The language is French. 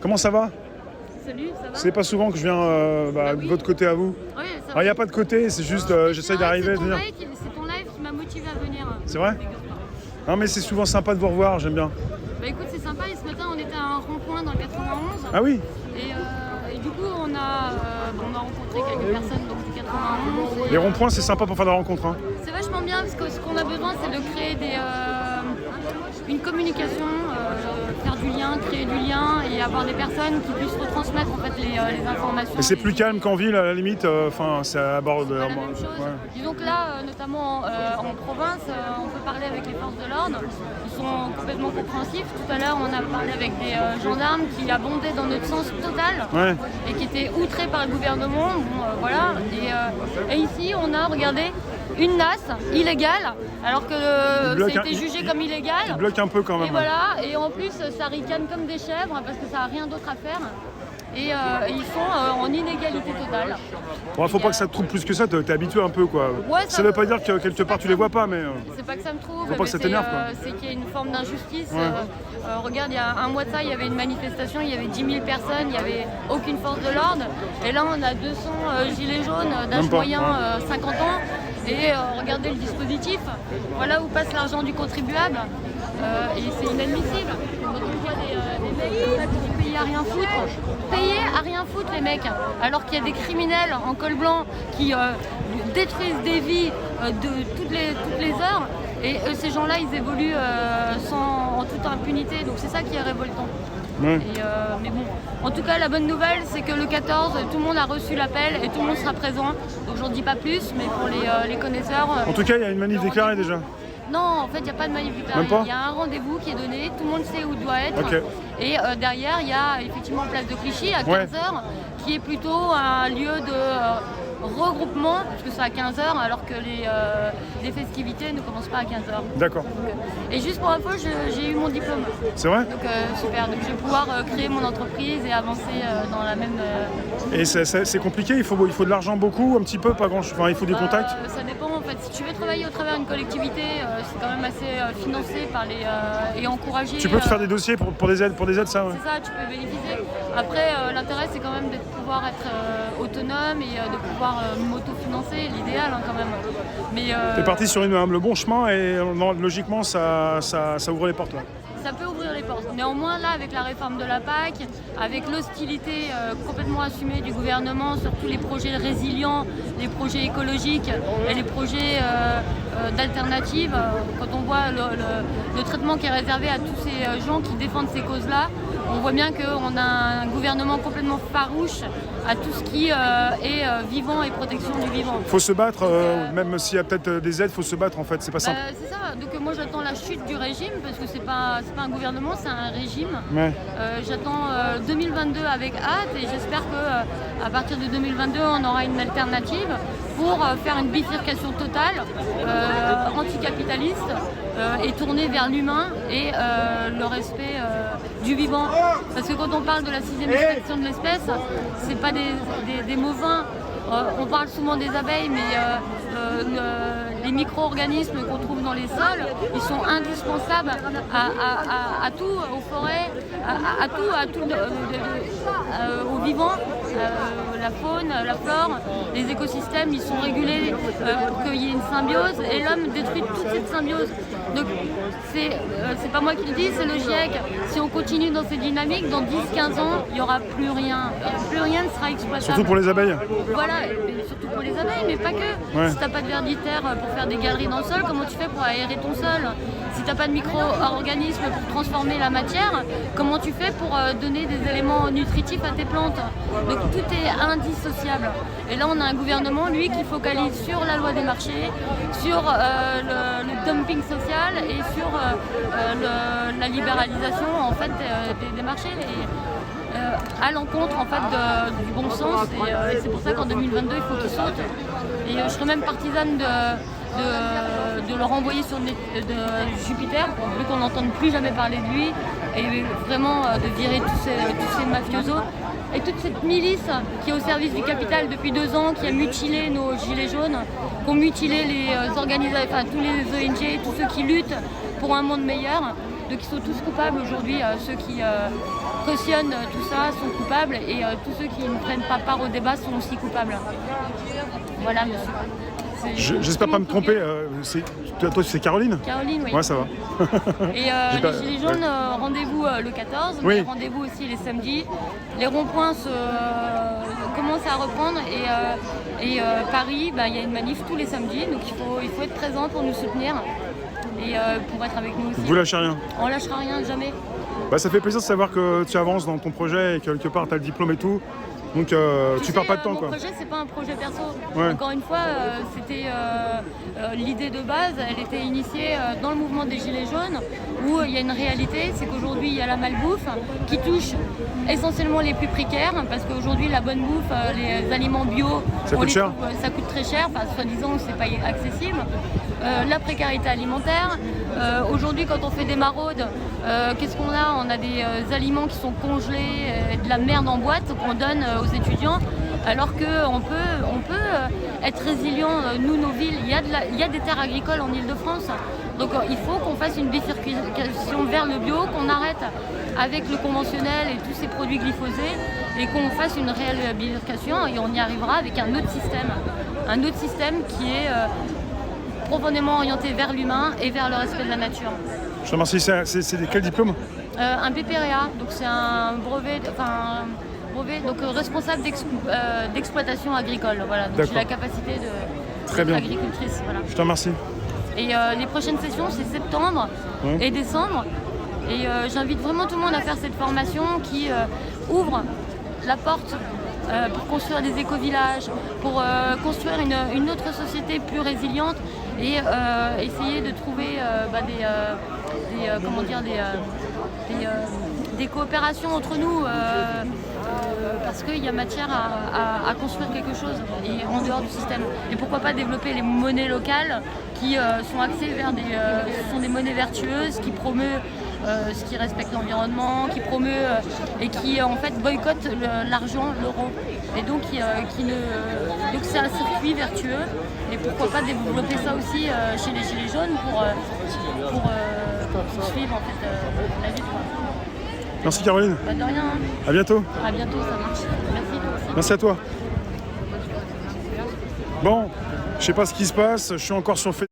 Comment ça va? Salut, ça va? C'est pas souvent que je viens oui. de votre côté à vous. Oui, ça Il va. n'y a pas de côté, c'est juste j'essaye d'arriver. C'est ton live qui m'a motivé à venir. C'est vrai? Non mais c'est souvent sympa de vous revoir, j'aime bien. Bah écoute, c'est sympa, et ce matin on était à un rond-point dans le 91. Ah oui? Et du coup on a rencontré quelques personnes donc, du 91. Les ronds-points c'est sympa pour faire des rencontres. Hein. C'est vachement bien parce que ce qu'on a besoin c'est de créer une communication, faire du lien, créer du lien et avoir des personnes qui puissent retransmettre en fait les informations. Et c'est plus calme qu'en ville à la limite, c'est à bord de... C'est pas la même chose. Ouais. Disons que là, notamment en province, on peut parler avec les forces de l'ordre. Ils sont complètement compréhensifs. Tout à l'heure, on a parlé avec des gendarmes qui abondaient dans notre sens total Ouais. et qui étaient outrés par le gouvernement. Bon, voilà. Et ici, on a, regardez, une NAS illégale, alors que ça a été jugé comme illégal. Ils bloquent un peu quand même. Et voilà. Et en plus, ça ricane comme des chèvres parce que ça n'a rien d'autre à faire. Et ils sont en inégalité totale. Bon, faut pas que ça te trouble plus que ça, t'es habitué un peu quoi. Ouais, ça veut pas dire que quelque part tu les vois pas, mais... C'est pas que ça me trouve, Faut pas que ça t'énerve, quoi. C'est qu'il y a une forme d'injustice. Ouais. Regarde, il y a un mois de ça, il y avait une manifestation, il y avait 10 000 personnes, il n'y avait aucune force de l'ordre. Et là, on a 200 gilets jaunes d'âge Même pas, moyen, ouais. 50 ans. Et regardez le dispositif. Voilà où passe l'argent du contribuable. Et c'est inadmissible. Quand on voit des mecs comme ça qui sont payés à rien foutre, les mecs, alors qu'il y a des criminels en col blanc qui détruisent des vies de toutes les heures. Et ces gens-là, ils évoluent en toute impunité. Donc c'est ça qui est révoltant. Ouais. Mais bon, en tout cas, la bonne nouvelle, c'est que le 14, tout le monde a reçu l'appel et tout le monde sera présent. Donc j'en dis pas plus, mais pour les connaisseurs... En tout cas, il y a une manif déclarée déjà. Non, en fait, il n'y a pas de manif déclarée. Même pas? Il y a un rendez-vous qui est donné, tout le monde sait où il doit être. Ok. Et derrière, il y a effectivement Place de Clichy à 15h, Ouais. qui est plutôt un lieu de regroupement, parce que c'est à 15h, alors que les festivités ne commencent pas à 15h. D'accord. Et juste pour info, j'ai eu mon diplôme. C'est vrai? Donc super, donc je vais pouvoir créer mon entreprise et avancer dans la même... Et c'est compliqué, il faut de l'argent beaucoup, un petit peu, pas grand chose. Enfin, il faut des contacts. Ça dépend en fait. Si tu veux travailler au travers d'une collectivité, c'est quand même assez financé par et encouragé. Tu peux te faire des dossiers pour des aides, ça, ouais. C'est ça, tu peux bénéficier. Après, l'intérêt c'est quand même de pouvoir être autonome et de pouvoir m'autofinancer, l'idéal quand même. Mais T'es parti sur le bon chemin et logiquement ça ouvre les portes. Ouais. ça peut ouvrir les portes. Néanmoins, là, avec la réforme de la PAC, avec l'hostilité complètement assumée du gouvernement sur tous les projets résilients, les projets écologiques et les projets d'alternatives, quand on voit le traitement qui est réservé à tous ces gens qui défendent ces causes-là, on voit bien qu'on a un gouvernement complètement farouche à tout ce qui est vivant et protection du vivant. Faut se battre, même s'il y a peut-être des aides, faut se battre en fait, c'est pas simple. C'est ça, donc moi j'attends la chute du régime, parce que c'est pas un gouvernement, c'est un régime. Ouais. J'attends 2022 avec hâte et j'espère qu'à partir de 2022 on aura une alternative pour faire une bifurcation totale, anticapitaliste et tournée vers l'humain et le respect du vivant. Parce que quand on parle de la 6e extinction de l'espèce, c'est pas des mots vains. On parle souvent des abeilles, mais les micro-organismes qu'on trouve dans les sols, ils sont indispensables à tout, aux forêts, à tout aux vivants, la faune, la flore, les écosystèmes, ils sont régulés pour qu'il y ait une symbiose et l'homme détruit toute cette symbiose. Donc c'est pas moi qui le dis, c'est le GIEC. Si on continue dans ces dynamiques, dans 10-15 ans, il n'y aura plus rien. Plus rien ne sera exploitable. Surtout pour les abeilles. Voilà, et surtout pour les abeilles, mais pas que. Ouais. Si t'as pas de vers de terre pour faire des galeries dans le sol, comment tu fais pour aérer ton sol? Si t'as pas de micro-organismes pour transformer la matière, comment tu fais pour donner des éléments nutritifs à tes plantes? Donc tout est indissociable. Et là on a un gouvernement, lui, qui focalise sur la loi des marchés, sur le dumping social et sur la libéralisation en fait des marchés. À l'encontre en fait du bon sens et c'est pour ça qu'en 2022 il faut qu'il saute et je serais même partisane de le renvoyer sur de Jupiter vu qu'on n'entende plus jamais parler de lui et vraiment de virer tous ces mafiosos et toute cette milice qui est au service du capital depuis 2 ans, qui a mutilé nos gilets jaunes, qui ont mutilé les organisations, enfin tous les ONG, tous ceux qui luttent pour un monde meilleur. Donc ils sont tous coupables aujourd'hui, ceux qui cautionnent tout ça sont coupables et tous ceux qui ne prennent pas part au débat sont aussi coupables. Voilà, monsieur. J'espère pas me tromper, toi c'est Caroline? Caroline, oui. Ouais, ça va. Et les Gilets jaunes, rendez-vous le 14, mais rendez-vous aussi les samedis. Les ronds-points commencent à reprendre et Paris, il y a une manif tous les samedis, donc il faut être présent pour nous soutenir et pour être avec nous aussi. Vous lâchez rien? On lâchera rien, jamais. Ça fait plaisir de savoir que tu avances dans ton projet et que quelque part tu as le diplôme et tout. Donc tu perds pas de temps. Mon projet, c'est pas un projet perso. Ouais. Encore une fois, c'était l'idée de base, elle était initiée dans le mouvement des Gilets jaunes, où il y a une réalité, c'est qu'aujourd'hui il y a la malbouffe qui touche essentiellement les plus précaires, parce qu'aujourd'hui la bonne bouffe, les aliments bio, ça coûte cher. Ça coûte très cher, soi-disant c'est pas accessible. La précarité alimentaire. Aujourd'hui, quand on fait des maraudes, qu'est-ce qu'on a? On a des aliments qui sont congelés, de la merde en boîte qu'on donne aux étudiants, alors qu'on peut être résilient. Nous, nos villes, il y a des terres agricoles en Ile-de-France. Donc il faut qu'on fasse une bifurcation vers le bio, qu'on arrête avec le conventionnel et tous ces produits glyphosés et qu'on fasse une réelle bifurcation et on y arrivera avec un autre système. Un autre système qui est profondément orienté vers l'humain et vers le respect de la nature. Je te remercie. C'est quel diplôme? Un PPRA, donc c'est un brevet, donc responsable d'exploitation agricole. Voilà, donc j'ai la capacité d'être agricultrice. Voilà. Je te remercie. Et les prochaines sessions, c'est septembre et décembre. Et j'invite vraiment tout le monde à faire cette formation qui ouvre la porte pour construire des éco-villages, pour construire une autre société plus résiliente et essayer de trouver des coopérations entre nous parce qu'il y a matière à construire quelque chose et en dehors du système. Et pourquoi pas développer les monnaies locales qui sont axées vers ce sont des monnaies vertueuses qui promeuvent ce qui respecte l'environnement, qui promeut et qui en fait boycotte l'argent, l'euro. Et donc, donc c'est un circuit vertueux. Et pourquoi pas développer ça aussi chez les Gilets jaunes pour suivre en fait, la vie. Merci Caroline. Pas de rien. Hein. À bientôt. À bientôt, ça marche. Merci toi aussi. Merci à toi. Bon, je sais pas ce qui se passe, je suis encore sur Facebook.